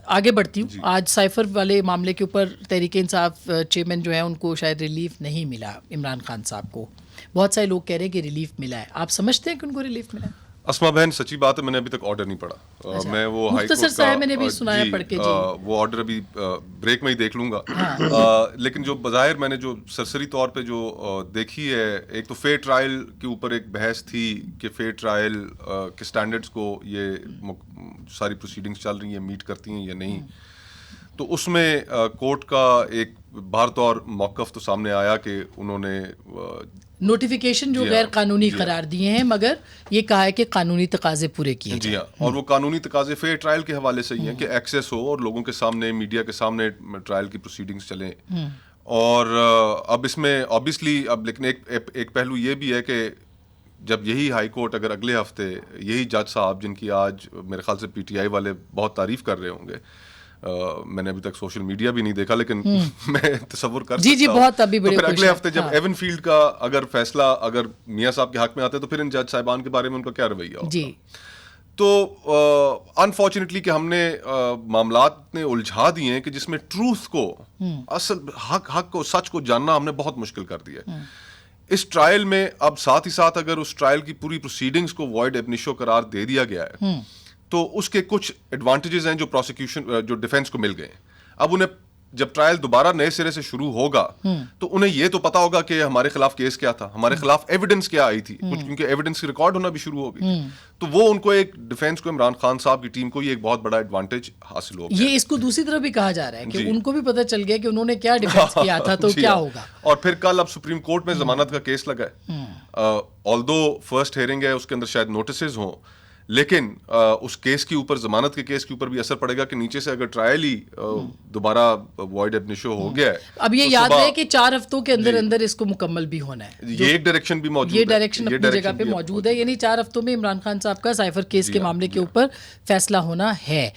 آگے بڑھتی ہوں. آج سائفر والے معاملے کے اوپر تحریک انصاف چیئرمین جو ہیں ان کو شاید ریلیف نہیں ملا عمران خان صاحب کو. بہت سارے لوگ کہہ رہے ہیں کہ ریلیف ملا ہے. آپ سمجھتے ہیں کہ ان کو ریلیف ملا ہے؟ اسما بہن سچی بات ہے، میں نے ابھی تک آرڈر نہیں پڑھا. میں وہ مختصر سا ہے، میں نے بھی سنایا پڑھ کے. وہ آرڈر ابھی بریک میں ہی دیکھ لوں گا. لیکن جو بظاہر میں نے جو سرسری طور پہ جو دیکھی ہے، ایک تو فیئر ٹرائل کے اوپر ایک بحث تھی کہ فیئر ٹرائل کے سٹینڈرڈز کو یہ ساری پروسیڈنگز چل رہی ہیں میٹ کرتی ہیں یا نہیں. تو اس میں کورٹ کا ایک بہر طور موقف تو سامنے آیا کہ انہوں نے نوٹیفیکیشن جو غیر قانونی قرار دیے ہیں، مگر یہ کہا ہے کہ قانونی تقاضے پورے کیے. جی ہاں، اور وہ قانونی تقاضے فیئر ٹرائل کے حوالے سے ہی ہیں کہ ایکسیس ہو اور لوگوں کے سامنے، میڈیا کے سامنے ٹرائل کی پروسیڈنگز چلیں. اور اب اس میں آبویسلی لیکن ایک پہلو یہ بھی ہے کہ جب یہی ہائی کورٹ اگر اگلے ہفتے یہی جج صاحب جن کی آج میرے خیال سے پی ٹی آئی والے بہت تعریف کر رہے ہوں گے، میں نے ابھی تک سوشل میڈیا بھی نہیں دیکھا لیکن میں تصور کر سکتا ہوں. بہت ابھی بڑے پھر اگلے ہفتے جب ایون فیلڈ کا اگر فیصلہ اگر میاں صاحب کے حق میں آتا ہے تو پھر ان جج صاحبان کے بارے میں ان کا کیا رویہ ہوگا. تو انفارچونیٹلی کہ ہم نے معاملات نے الجھا دیے ہیں کہ جس میں ٹروتھ کو، اصل حق کو، سچ کو جاننا ہم نے بہت مشکل کر دیا. اس ٹرائل میں اب ساتھ ہی ساتھ اگر اس ٹرائل کی پوری پروسیڈنگز کو وائڈ ایب انیشیو قرار دے دیا گیا ہے تو اس کے کچھ ایڈوانٹیجز ہیں جو پروسیکیوشن جو ڈیفینس کو مل گئے ہیں. اب انہیں جب ٹرائل دوبارہ نئے سرے سے شروع ہوگا تو انہیں یہ تو پتا ہوگا کہ ہمارے خلاف کیس کیا تھا، ہمارے خلاف ایویڈنس کیا آئی تھی کچھ، کیونکہ ایویڈنس کی ریکارڈ ہونا بھی شروع ہو گئی. تو وہ ان کو ایک ڈیفینس کو، عمران خان صاحب کی ٹیم کو یہ ایک بہت بڑا ایڈوانٹیج حاصل ہو گیا. یہ اس کو دوسری طرف بھی کہا جا رہا ہے کہ ان کو بھی پتہ چل گیا کہ انہوں نے کیا ڈیفینس کیا تھا تو کیا ہوگا. اور پھر کل اب سپریم کورٹ میں ضمانت کا کیس لگا ہے. آلدو فرسٹ ہیئرنگ ہے، اس کے اندر شاید نوٹسز ہوں، لیکن اس کیس کے اوپر، ضمانت کے کیس کے اوپر بھی اثر پڑے گا کہ نیچے سے اگر ٹرائل ہی دوبارہ وائڈ ایب انیشیو ہو گیا ہے. اب یہ یاد رہے کہ 4 ہفتوں کے اندر اندر اس کو مکمل بھی ہونا ہے. یہ ایک ڈائریکشن بھی موجود ہے، یہ ڈائریکشن اپنی جگہ پہ موجود ہے، یعنی 4 ہفتوں میں عمران خان صاحب کا سائفر کیس کے معاملے کے اوپر فیصلہ ہونا ہے.